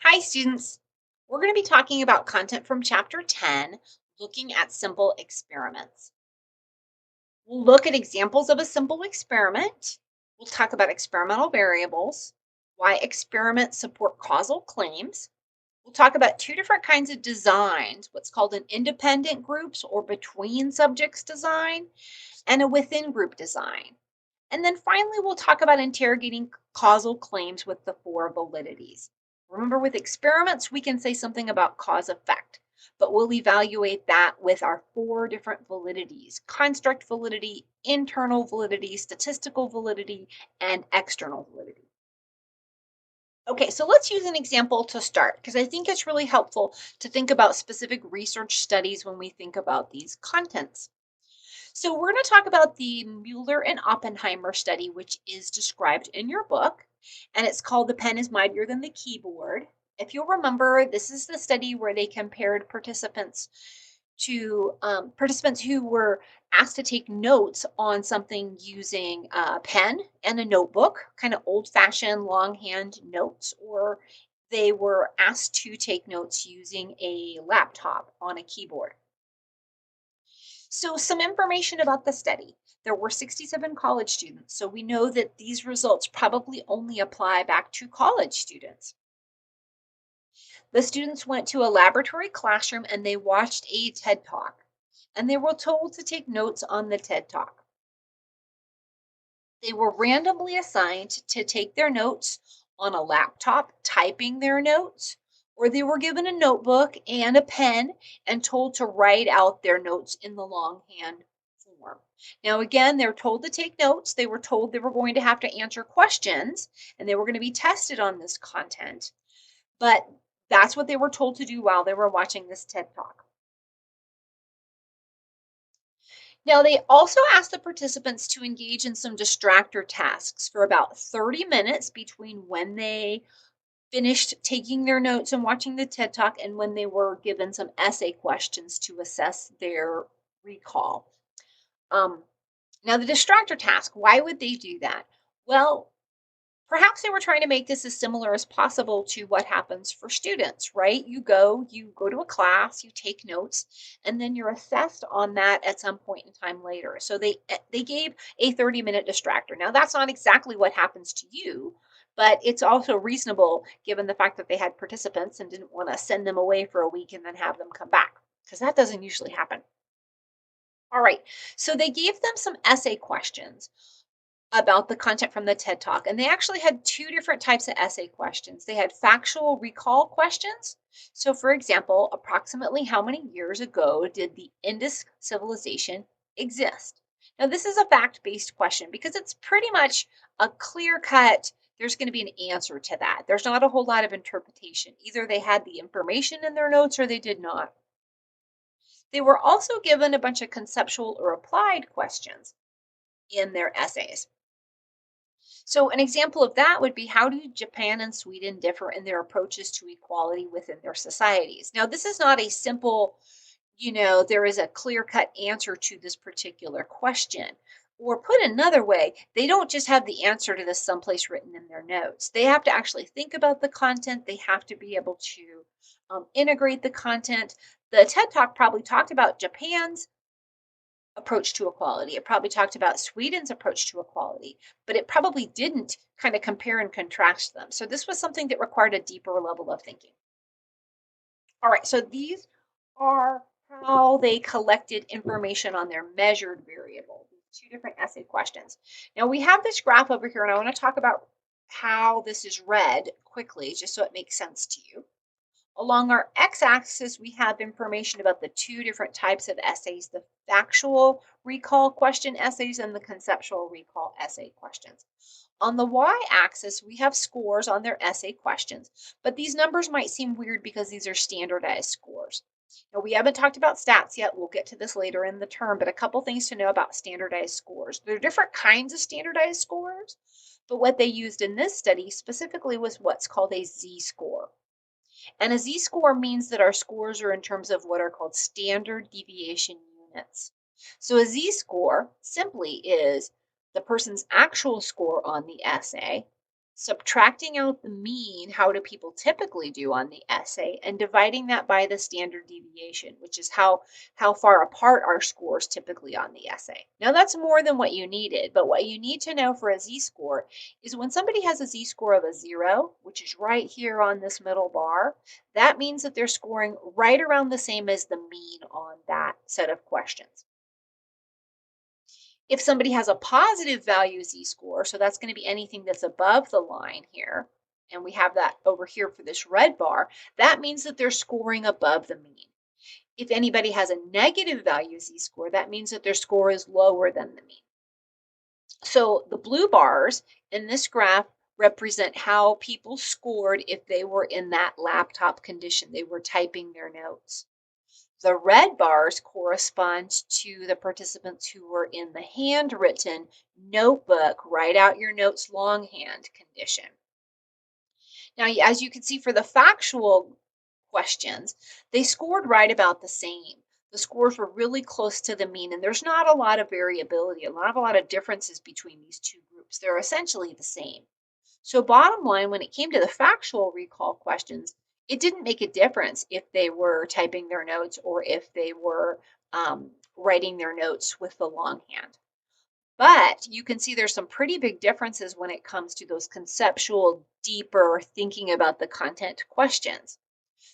Hi, students. We're going to be talking about content from Chapter 10, looking at simple experiments. We'll look at examples of a simple experiment. We'll talk about experimental variables, why experiments support causal claims. We'll talk about two different kinds of designs, what's called an independent groups or between subjects design, and a within group design. And then finally, we'll talk about interrogating causal claims with the four validities. Remember, with experiments, we can say something about cause effect, but we'll evaluate that with our four different validities: construct validity, internal validity, statistical validity, and external validity. Okay, so let's use an example to start because I think it's really helpful to think about specific research studies when we think about these contents. So we're going to talk about the Mueller and Oppenheimer study, which is described in your book, and it's called The Pen is Mightier Than the Keyboard. If you'll remember, this is the study where they compared participants who were asked to take notes on something using a pen and a notebook, kind of old-fashioned longhand notes, or they were asked to take notes using a laptop on a keyboard. So, some information about the study. There were 67 college students, so we know that these results probably only apply back to college students. The students went to a laboratory classroom and they watched a TED Talk, and they were told to take notes on the TED Talk. They were randomly assigned to take their notes on a laptop, typing their notes, or they were given a notebook and a pen and told to write out their notes in the longhand form. Now, again, they're told to take notes. They were told they were going to have to answer questions and they were going to be tested on this content. But that's what they were told to do while they were watching this TED Talk. Now, they also asked the participants to engage in some distractor tasks for about 30 minutes between when they finished taking their notes and watching the TED Talk and when they were given some essay questions to assess their recall. Um, Now, the distractor task, why would they do that? Well, perhaps they were trying to make this as similar as possible to what happens for students, right? You go to a class, you take notes, and then you're assessed on that at some point in time later. So they gave a 30-minute distractor. Now, that's not exactly what happens to you, but it's also reasonable given the fact that they had participants and didn't want to send them away for a week and then have them come back because that doesn't usually happen. All right. So they gave them some essay questions about the content from the TED Talk. And they actually had two different types of essay questions. They had factual recall questions. So, for example, approximately how many years ago did the Indus civilization exist? Now, this is a fact based question because it's pretty much a clear cut. There's going to be an answer to that. There's not a whole lot of interpretation. Either they had the information in their notes or they did not. They were also given a bunch of conceptual or applied questions in their essays. So, an example of that would be, how do Japan and Sweden differ in their approaches to equality within their societies? Now, this is not a simple, there is a clear cut answer to this particular question. Or put another way, they don't just have the answer to this someplace written in their notes. They have to actually think about the content, they have to be able to integrate the content. The TED Talk probably talked about Japan's approach to equality. It probably talked about Sweden's approach to equality, but it probably didn't kind of compare and contrast them. So this was something that required a deeper level of thinking. All right, so these are how they collected information on their measured variable, these two different essay questions. Now we have this graph over here, and I want to talk about how this is read quickly, just so it makes sense to you. Along our x-axis, we have information about the two different types of essays, the factual recall question essays and the conceptual recall essay questions. On the y-axis, we have scores on their essay questions, but these numbers might seem weird because these are standardized scores. Now, we haven't talked about stats yet. We'll get to this later in the term, but a couple things to know about standardized scores. There are different kinds of standardized scores, but what they used in this study specifically was what's called a z-score. And a z-score means that our scores are in terms of what are called standard deviation units. So a z-score simply is the person's actual score on the essay subtracting out the mean, how do people typically do on the essay, and dividing that by the standard deviation, which is how far apart are scores typically on the essay. Now that's more than what you needed, but what you need to know for a z-score is when somebody has a z-score of a 0, which is right here on this middle bar, that means that they're scoring right around the same as the mean on that set of questions. If somebody has a positive value z-score, so that's going to be anything that's above the line here, and we have that over here for this red bar, that means that they're scoring above the mean. If anybody has a negative value z-score, that means that their score is lower than the mean. So the blue bars in this graph represent how people scored if they were in that laptop condition. They were typing their notes. The red bars correspond to the participants who were in the handwritten notebook, write out your notes longhand condition. Now, as you can see for the factual questions, they scored right about the same. The scores were really close to the mean, and there's not a lot of variability, a lot of differences between these two groups. They're essentially the same. So bottom line, when it came to the factual recall questions, it didn't make a difference if they were typing their notes or if they were writing their notes with the longhand. But you can see there's some pretty big differences when it comes to those conceptual, deeper thinking about the content questions.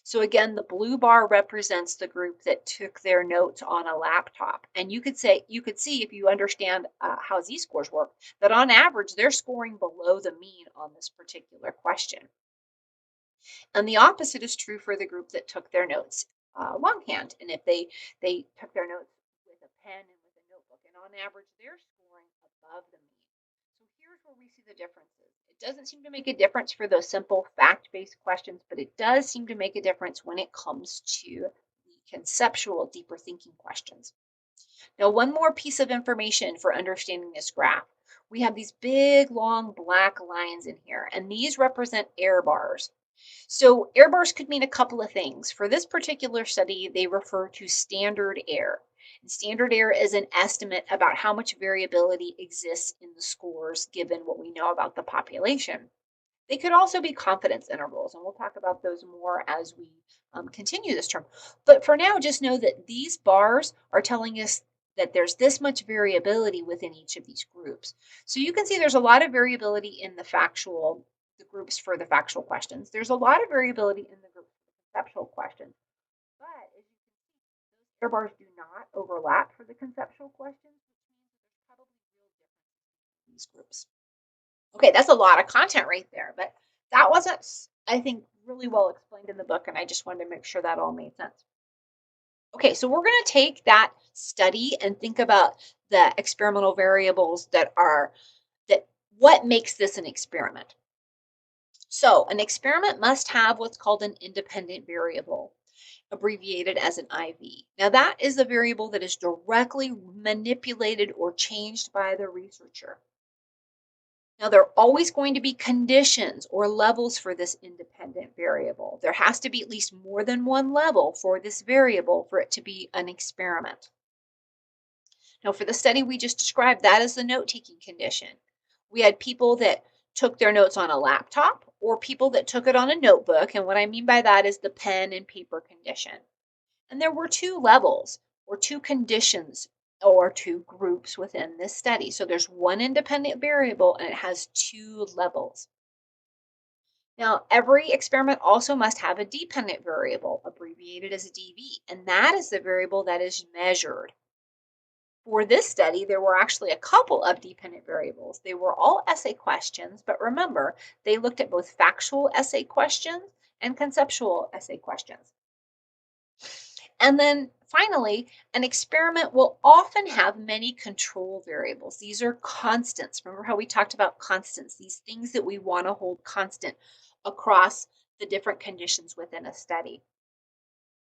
So again, the blue bar represents the group that took their notes on a laptop. And you could see if you understand how z-scores work, that on average, they're scoring below the mean on this particular question. And the opposite is true for the group that took their notes longhand. And if they took their notes with a pen and with a notebook, and on average, they're scoring above the mean. So here's where we see the differences. It doesn't seem to make a difference for those simple fact-based questions, but it does seem to make a difference when it comes to the conceptual, deeper thinking questions. Now, one more piece of information for understanding this graph. We have these big, long black lines in here, and these represent error bars. So error bars could mean a couple of things. For this particular study, they refer to standard error. And standard error is an estimate about how much variability exists in the scores given what we know about the population. They could also be confidence intervals, and we'll talk about those more as we continue this term. But for now, just know that these bars are telling us that there's this much variability within each of these groups. So you can see there's a lot of variability in the groups for the factual questions. There's a lot of variability in the groups for the conceptual questions. But as you can see, those error bars do not overlap for the conceptual questions, which means that there's probably real differences in these groups. Okay, that's a lot of content right there, but that wasn't, I think, really well explained in the book, and I just wanted to make sure that all made sense. Okay, so we're going to take that study and think about the experimental variables that what makes this an experiment. So an experiment must have what's called an independent variable, abbreviated as an IV. Now that is a variable that is directly manipulated or changed by the researcher. Now, there are always going to be conditions or levels for this independent variable. There has to be at least more than one level for this variable for it to be an experiment. Now, for the study we just described, that is the note-taking condition. We had people that took their notes on a laptop or people that took it on a notebook. And what I mean by that is the pen and paper condition. And there were two levels or two conditions or two groups within this study. So there's one independent variable and it has two levels. Now, every experiment also must have a dependent variable, abbreviated as a DV, and that is the variable that is measured. For this study, there were actually a couple of dependent variables. They were all essay questions, but remember, they looked at both factual essay questions and conceptual essay questions. And then finally, an experiment will often have many control variables. These are constants. Remember how we talked about constants, these things that we want to hold constant across the different conditions within a study.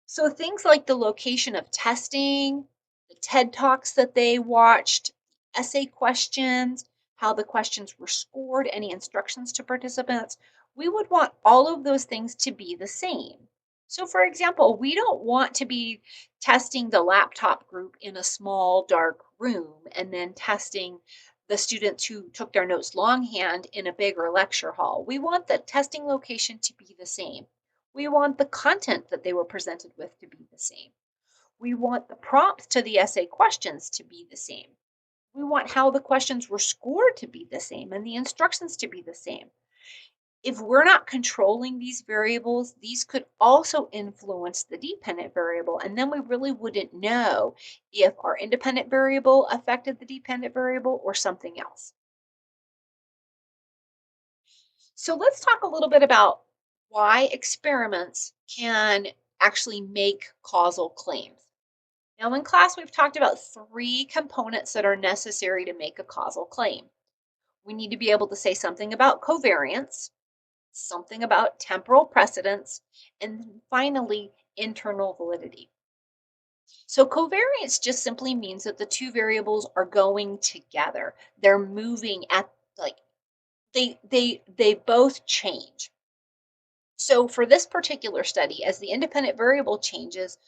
So things like the location of testing, the TED Talks that they watched, essay questions, how the questions were scored, any instructions to participants, we would want all of those things to be the same. So for example, we don't want to be testing the laptop group in a small dark room and then testing the students who took their notes longhand in a bigger lecture hall. We want the testing location to be the same. We want the content that they were presented with to be the same. We want the prompts to the essay questions to be the same. We want how the questions were scored to be the same and the instructions to be the same. If we're not controlling these variables, these could also influence the dependent variable, and then we really wouldn't know if our independent variable affected the dependent variable or something else. So let's talk a little bit about why experiments can actually make causal claims. Now, in class, we've talked about three components that are necessary to make a causal claim. We need to be able to say something about covariance, something about temporal precedence, and then finally, internal validity. So covariance just simply means that the two variables are going together. They're moving at like they both change. So for this particular study, as the independent variable changes,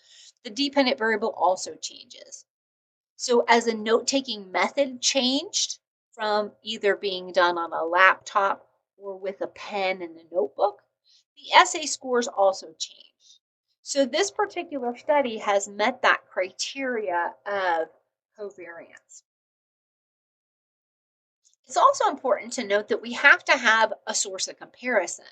the dependent variable also changes. So as a note-taking method changed from either being done on a laptop or with a pen and a notebook, the essay scores also changed. So this particular study has met that criteria of covariance. It's also important to note that we have to have a source of comparison.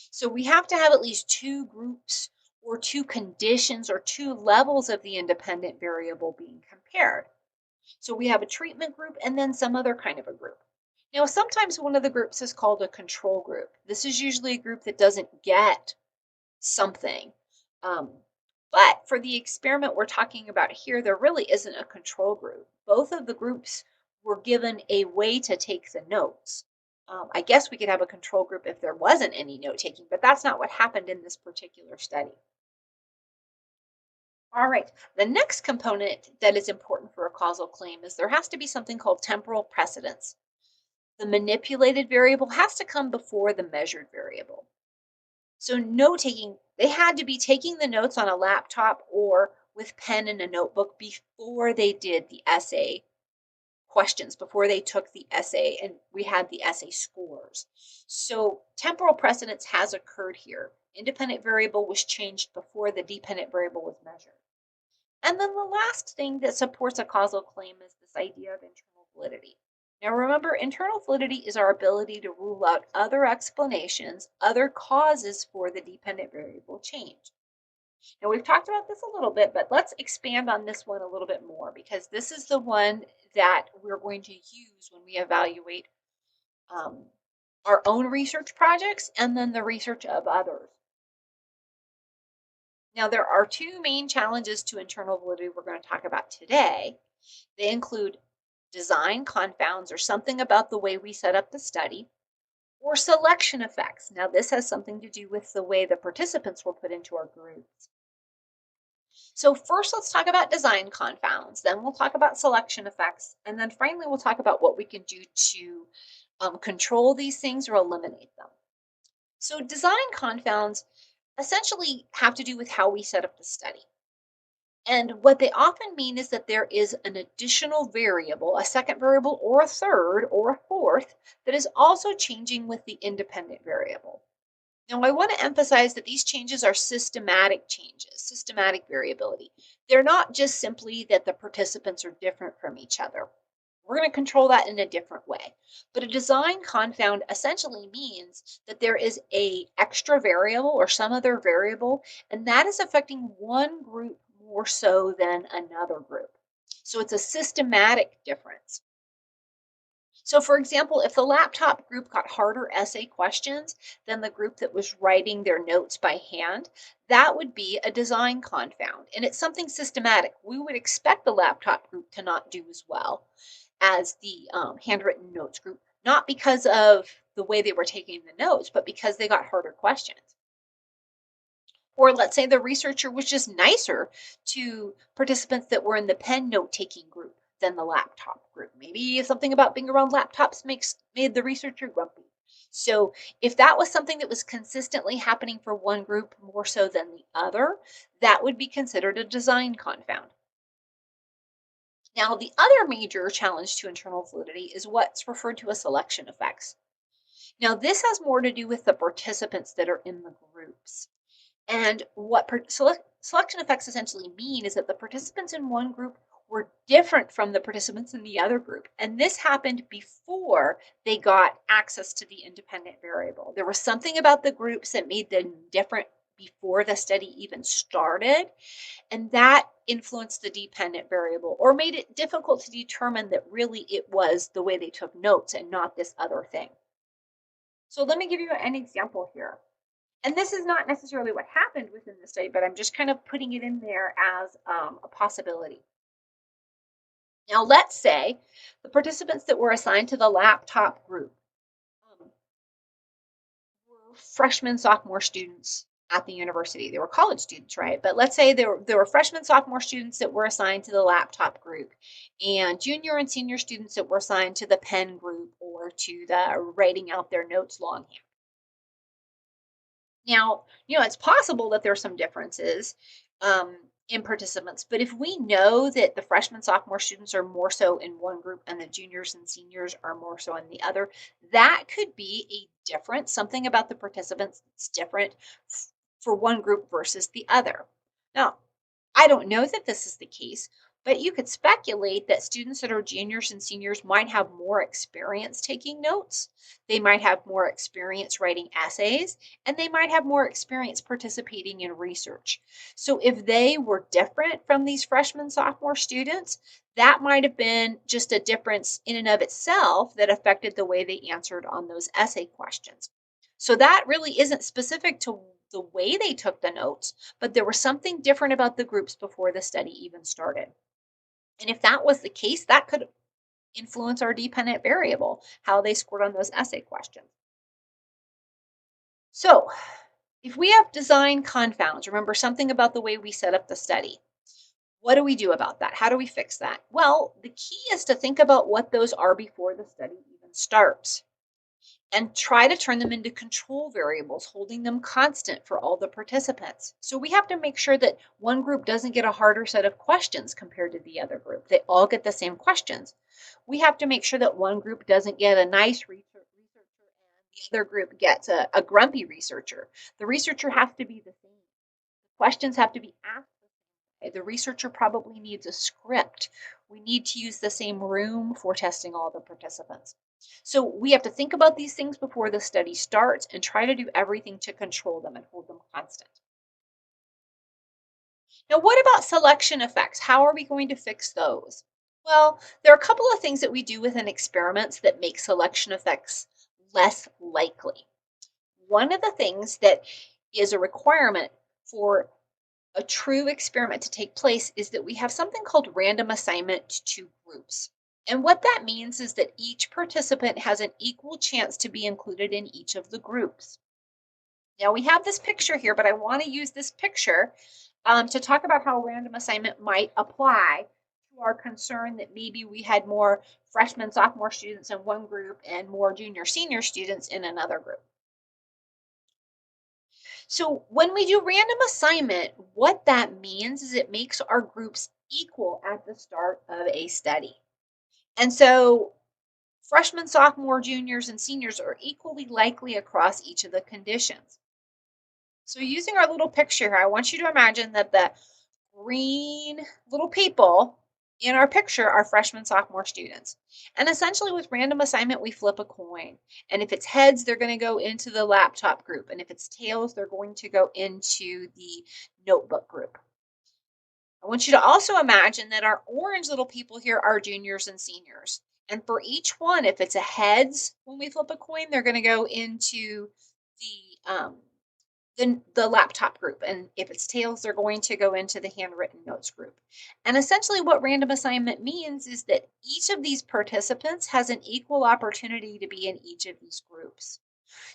So we have to have at least two groups or two conditions or two levels of the independent variable being compared. So we have a treatment group and then some other kind of a group. Now, sometimes one of the groups is called a control group. This is usually a group that doesn't get something. Um, but for the experiment we're talking about here, there really isn't a control group. Both of the groups were given a way to take the notes. I guess we could have a control group if there wasn't any note taking, but that's not what happened in this particular study. All right, the next component that is important for a causal claim is there has to be something called temporal precedence. The manipulated variable has to come before the measured variable. So note taking, they had to be taking the notes on a laptop or with pen and a notebook before they did the essay questions, before they took the essay and we had the essay scores. So temporal precedence has occurred here. Independent variable was changed before the dependent variable was measured. And then the last thing that supports a causal claim is this idea of internal validity. Now, remember, internal validity is our ability to rule out other explanations, other causes for the dependent variable change. Now, we've talked about this a little bit, but let's expand on this one a little bit more because this is the one that we're going to use when we evaluate um, our own research projects and then the research of others. Now, there are two main challenges to internal validity we're going to talk about today. They include design confounds or something about the way we set up the study, or selection effects. Now, this has something to do with the way the participants were put into our groups. So, first, let's talk about design confounds. Then, we'll talk about selection effects. And then, finally, we'll talk about what we can do to control these things or eliminate them. So, design confounds essentially have to do with how we set up the study. And what they often mean is that there is an additional variable, a second variable, or a third, or a fourth, that is also changing with the independent variable. Now, I want to emphasize that these changes are systematic changes, systematic variability. They're not just simply that the participants are different from each other. We're going to control that in a different way. But a design confound essentially means that there is a extra variable or some other variable, and that is affecting one group more so than another group. So it's a systematic difference. So for example, if the laptop group got harder essay questions than the group that was writing their notes by hand, that would be a design confound. And it's something systematic. We would expect the laptop group to not do as well as the handwritten notes group, not because of the way they were taking the notes, but because they got harder questions. Or let's say the researcher was just nicer to participants that were in the pen note taking group than the laptop group. Maybe something about being around laptops made the researcher grumpy. So if that was something that was consistently happening for one group more so than the other, that would be considered a design confound. Now, the other major challenge to internal validity is what's referred to as selection effects. Now, this has more to do with the participants that are in the groups. And what selection effects essentially mean is that the participants in one group were different from the participants in the other group. And this happened before they got access to the independent variable. There was something about the groups that made them different before the study even started. And that influenced the dependent variable or made it difficult to determine that really it was the way they took notes and not this other thing. So let me give you an example here. And this is not necessarily what happened within the study, but I'm just kind of putting it in there as a possibility. Now, let's say the participants that were assigned to the laptop group um, were freshmen, sophomore students at the university. They were college students, right? But let's say there were freshmen, sophomore students that were assigned to the laptop group, and junior and senior students that were assigned to the pen group or to the writing out their notes longhand. Now, it's possible that there's some differences in participants, but if we know that the freshmen, sophomore students are more so in one group and the juniors and seniors are more so in the other, that could be a difference, something about the participants that's different for one group versus the other. Now, I don't know that this is the case, but you could speculate that students that are juniors and seniors might have more experience taking notes. They might have more experience writing essays, and they might have more experience participating in research. So, if they were different from these freshman, sophomore students, that might have been just a difference in and of itself that affected the way they answered on those essay questions. So, that really isn't specific to the way they took the notes, but there was something different about the groups before the study even started. And if that was the case, that could influence our dependent variable, how they scored on those essay questions. So, if we have design confounds, remember something about the way we set up the study. What do we do about that? How do we fix that? Well, the key is to think about what those are before the study even starts and try to turn them into control variables, holding them constant for all the participants. So we have to make sure that one group doesn't get a harder set of questions compared to the other group. They all get the same questions. We have to make sure that one group doesn't get a nice researcher and the other group gets a grumpy researcher. The researcher has to be the same. The questions have to be asked. The researcher probably needs a script. We need to use the same room for testing all the participants. So we have to think about these things before the study starts and try to do everything to control them and hold them constant. Now, what about selection effects? How are we going to fix those? Well, there are a couple of things that we do within experiments that make selection effects less likely. One of the things that is a requirement for a true experiment to take place is that we have something called random assignment to groups. And what that means is that each participant has an equal chance to be included in each of the groups. Now we have this picture here, but I want to use this picture to talk about how random assignment might apply to our concern that maybe we had more freshman, sophomore students in one group and more junior, senior students in another group. So when we do random assignment, what that means is it makes our groups equal at the start of a study. And so freshmen, sophomore, juniors, and seniors are equally likely across each of the conditions. So using our little picture here, I want you to imagine that the green little people in our picture are freshman, sophomore students. And essentially, with random assignment, we flip a coin. And if it's heads, they're going to go into the laptop group. And if it's tails, they're going to go into the notebook group. I want you to also imagine that our orange little people here are juniors and seniors. And for each one, if it's a heads when we flip a coin, they're going to go into the the laptop group. And if it's tails, they're going to go into the handwritten notes group. And essentially, what random assignment means is that each of these participants has an equal opportunity to be in each of these groups.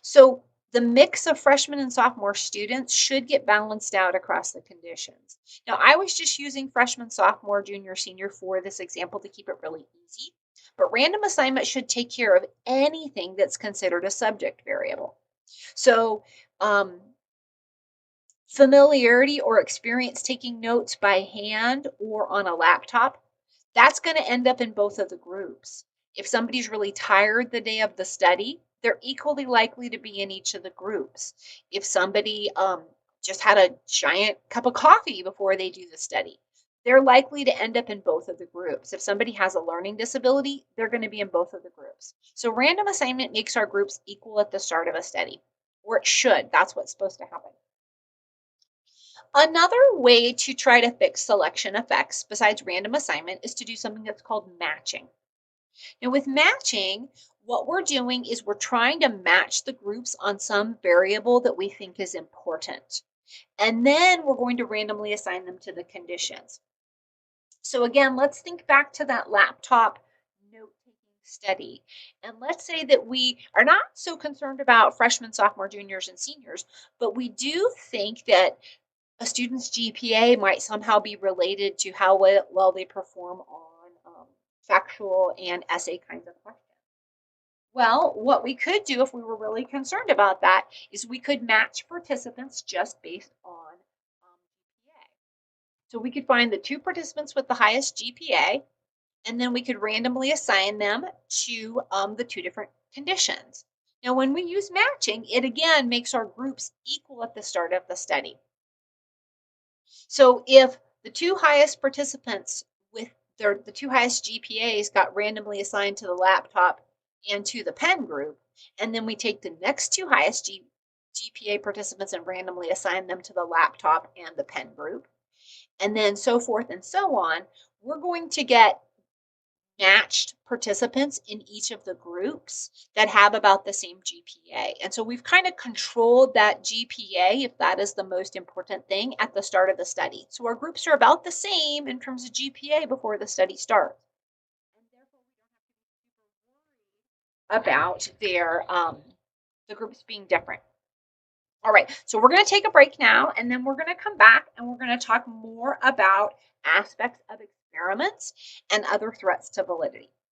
So the mix of freshmen and sophomore students should get balanced out across the conditions. Now, I was just using freshman, sophomore, junior, senior for this example to keep it really easy. But random assignment should take care of anything that's considered a subject variable. So, familiarity or experience taking notes by hand or on a laptop, That's going to end up in both of the groups. If somebody's really tired the day of the study, they're equally likely to be in each of the groups. If somebody just had a giant cup of coffee before they do the study, they're likely to end up in both of the groups. If somebody has a learning disability, they're going to be in both of the groups. So random assignment makes our groups equal at the start of a study, or it should. That's what's supposed to happen. Another way to try to fix selection effects besides random assignment is to do something that's called matching. Now, with matching, what we're doing is we're trying to match the groups on some variable that we think is important. And then we're going to randomly assign them to the conditions. So, again, let's think back to that laptop note taking study. And let's say that we are not so concerned about freshmen, sophomore, juniors, and seniors, but we do think that a student's GPA might somehow be related to how well they perform on factual and essay kinds of questions. Well, what we could do if we were really concerned about that is we could match participants just based on GPA. So we could find the two participants with the highest GPA, and then we could randomly assign them to the two different conditions. Now, when we use matching, it again makes our groups equal at the start of the study. So if the two highest participants with the two highest GPAs got randomly assigned to the laptop and to the pen group, and then we take the next two highest GPA participants and randomly assign them to the laptop and the pen group, and then so forth and so on, we're going to get matched participants in each of the groups that have about the same GPA. And so we've kind of controlled that GPA, if that is the most important thing, at the start of the study. So our groups are about the same in terms of GPA before the study starts. And therefore, we don't have to be about the groups being different. All right, so we're going to take a break now, and then we're going to come back and we're going to talk more about aspects of experiments and other threats to validity.